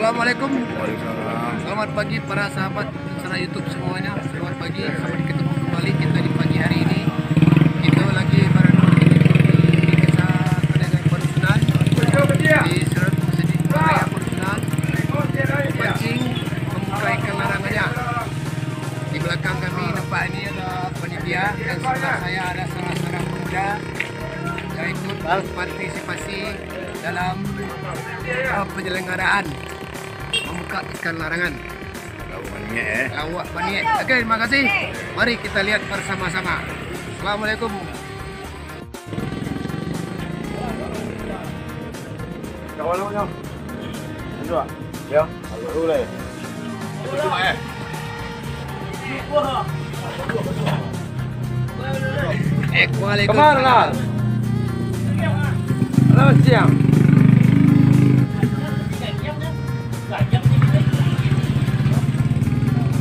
Assalamualaikum. Waalaikumsalam. Selamat pagi para sahabat pencinta YouTube semuanya. Selamat pagi, selamat ketemu kembali kita di pagi hari ini. Kita lagi berada di desa Kadangan Padusunan di Serut Masjid Raya Padusunan. Mancing membuka ikan larangannya. Di belakang kami nampak ini ada panitia dan sebelah saya ada seorang pemuda yang ikut partisipasi dalam penyelenggaraan membuka ikan larangan. Lawak baniek. Oke, terima kasih. Mari kita lihat bersama-sama. Assalamualaikum. Kawan-kawan. Dua. Ya, agak boleh. Cuma ya. Waalaikumsalam. Kemana? Selamat siang.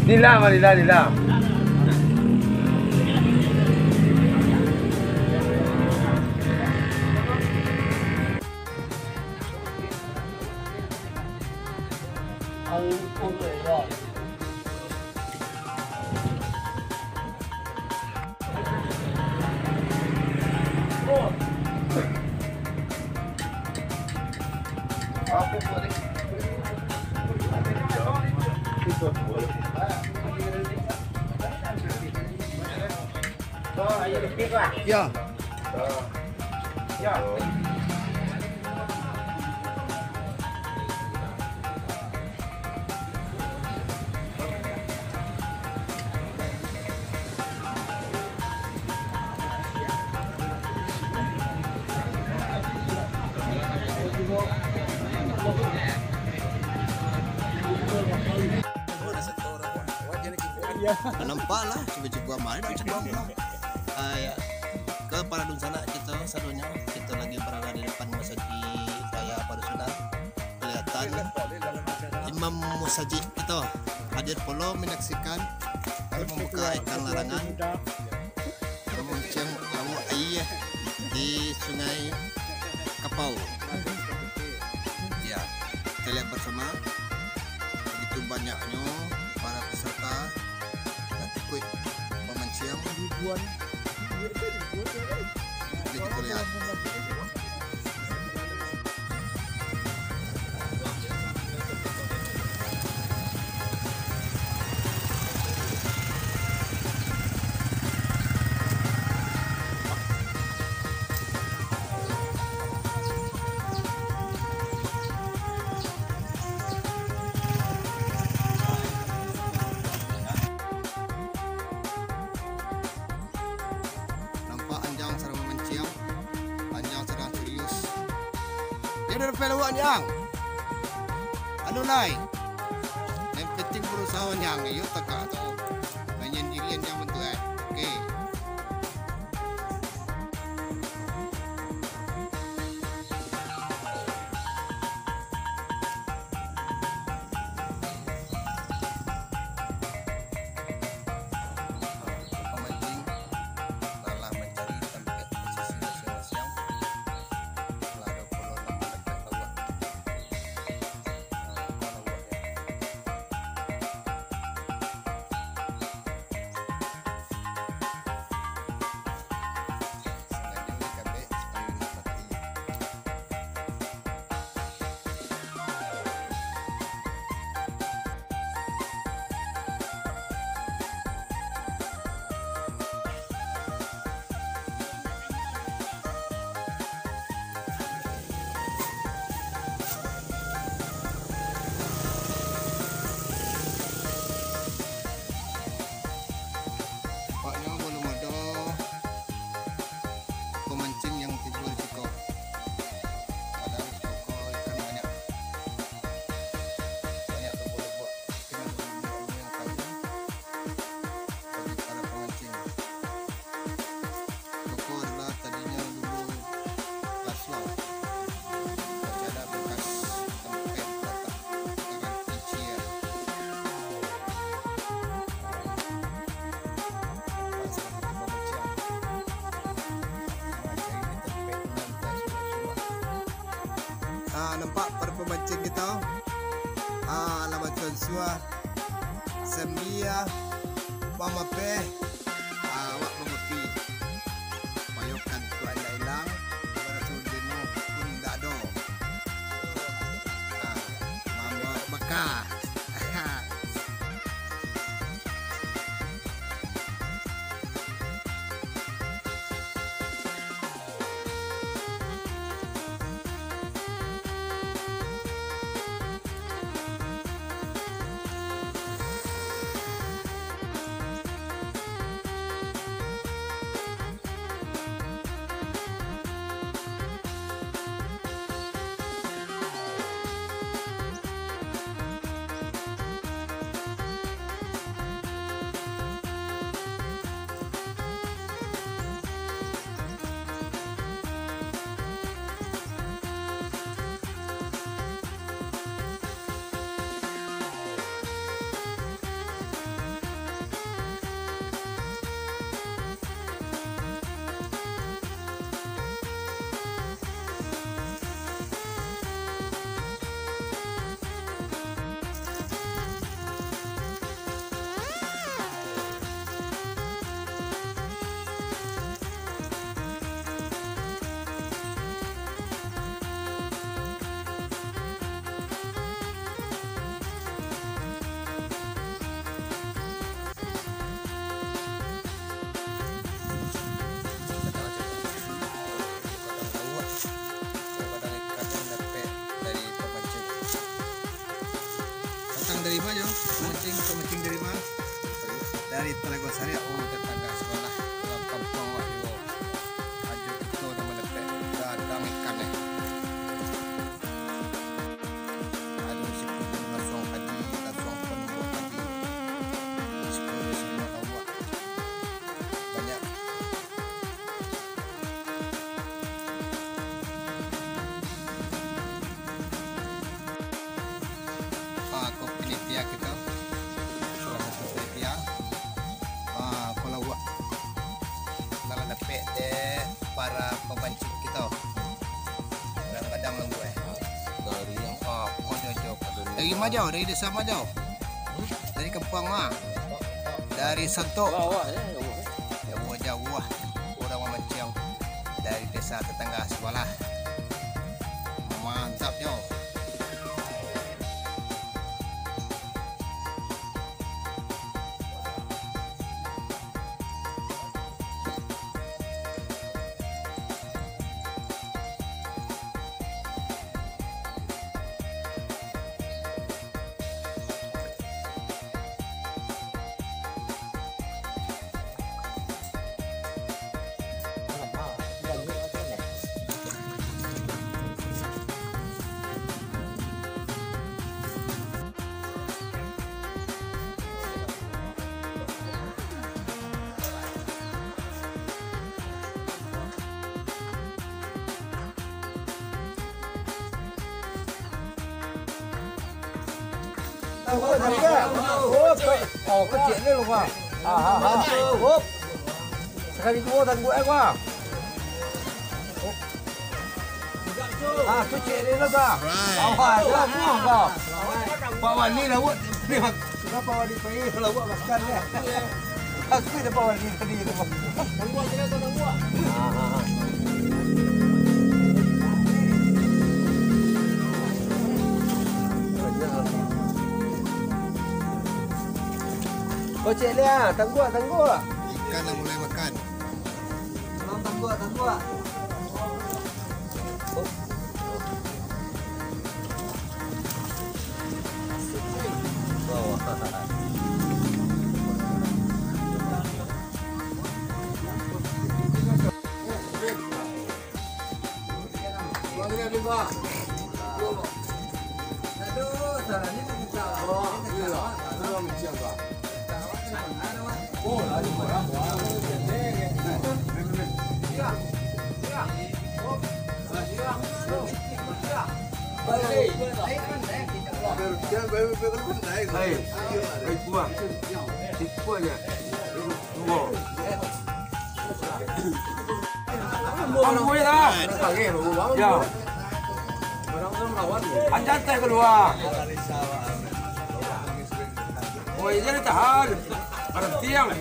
Dila. Ya. Nampak lah, coba-coba main, coba ya, ke Paradun sana kita sadunya kita lagi berada di depan Masjid Raya Padusunan. Kelihatan Imam Musajid kita hadir pula menyaksikan membuka ikan larangan memancing laut air di Sungai Kapau. Ya, kita lihat bersama begitu banyaknya para peserta dan ikut memancing ribuan. Kita lihat. Dia dah peluang yang anu lain yang penting berusaha yang yo takak tu penyendirian yang bentuk okey. Nampak para pemancing kita alamat Joshua Sembia Mama Pe awak mengerti payokan tuan hilang Rasulullah tidak do Mama Mekah dari mana? Pemancing dari mana? Dari Telaga Sari. Oh, tetangga sekolah dalam kampung Wahyu. Aju itu nama lepek. Datang ikan eh. Ada sepuluh langsung padi, langsung penuh padi. Sepuluh semua awak. Banyak. Panitia kita salah satu panitia kalau buat dalam dapat para pemancing kita kadang-kadang lembu dari yang jauh dari Majau, dari desa Majau, dari Kempang dari Santok ya jauh orang memancing dari desa tetangga sekolah mantap jauh. Oh, kecil ni loh, Pak. Sekali dua dan gue, Pak. Kecil ni lah, Pak. Awak dah buang, Pak. Bawa ni lah, Pak. Kenapa awak dipakai kalau buat makan ni? Aku dah bawa ni tadi tu, Pak. Buat je lah, kau buat. Oh, cik Lia, tangguk. Ikan dah mulai makan. Tangguk. Anjat kedua. Woi jadi tahan. Ada tiang.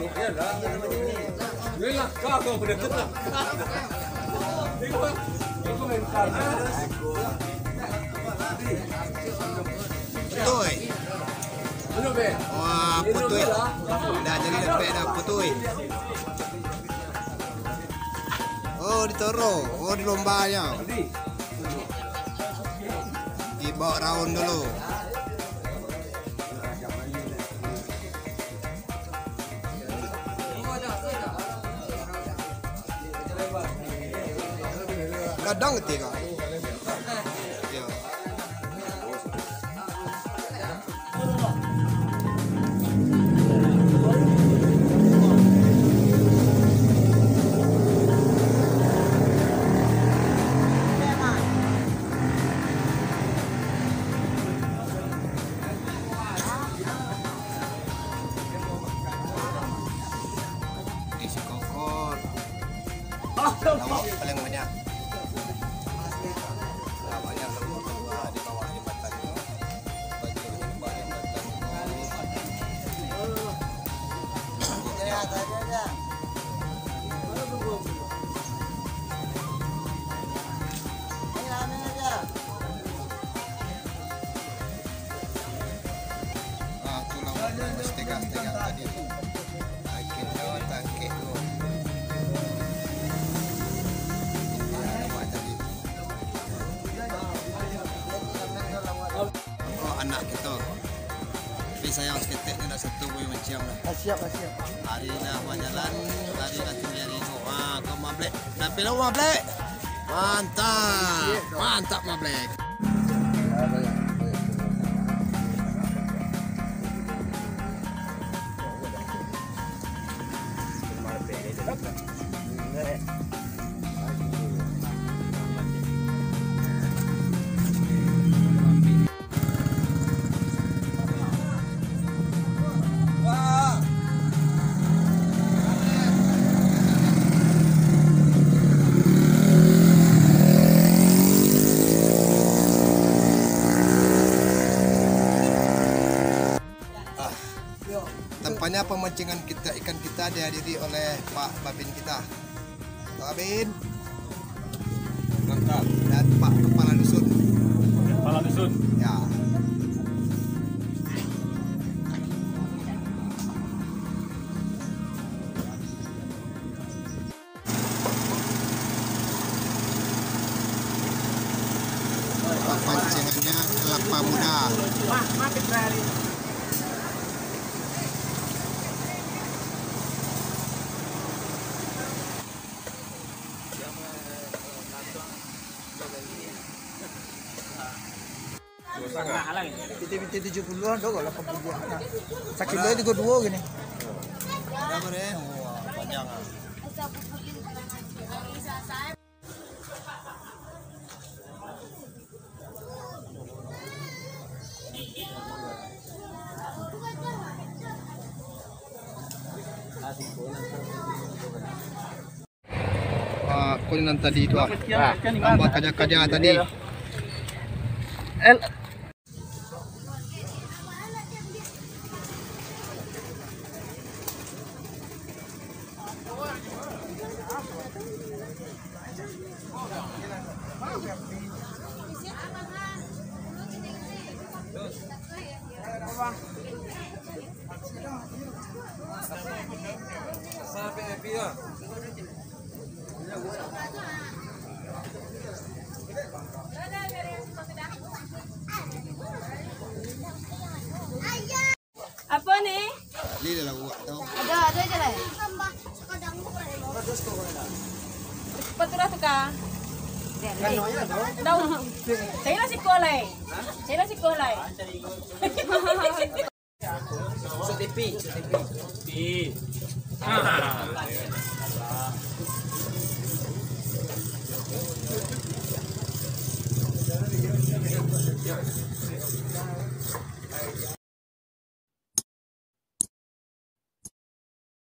Lihat kau udah ketemu. Putoy. Wah, putoy. Dah jadi lepek dah putoy. Oh, ditoro. Oh, di lombanya. Dibawa round dulu. Kadang ketiga. Ya. Isi kokor. Lawak paling banyak. Lawaknya kedua di bawah jembatan itu. Baju di bawah jembatan itu lawaknya setengah-setengah tadi. Akhirnya tangkik tu. Oh, anak kita. Tapi sayang seketik ni dah satu boleh macam dah. Siap. Hari dah buat jalan, hari dah tinggal itu. Wah, kau mablek. Tapi lo mablek. Mantap. Mantap mablek. Tampaknya pemancingan kita ikan kita dihadiri oleh Pak Babin kita. Pak Babin. Mantap. Dan Pak Kepala Dusun. Kepala dusun. Ya. Pancingannya kelapa muda. Kita 70-an dah 80-an. Sakit lagi juga dua gini. Ada apa deh? Wah, panjang ah. Kulinan tadi itu tambah kaja-kaja tadi. Apa nih? Ini dah buat tau. Ada aja lah. Patura tu ka? Daw. Saya nasi kolay. Saya nasi kolay. Setepi.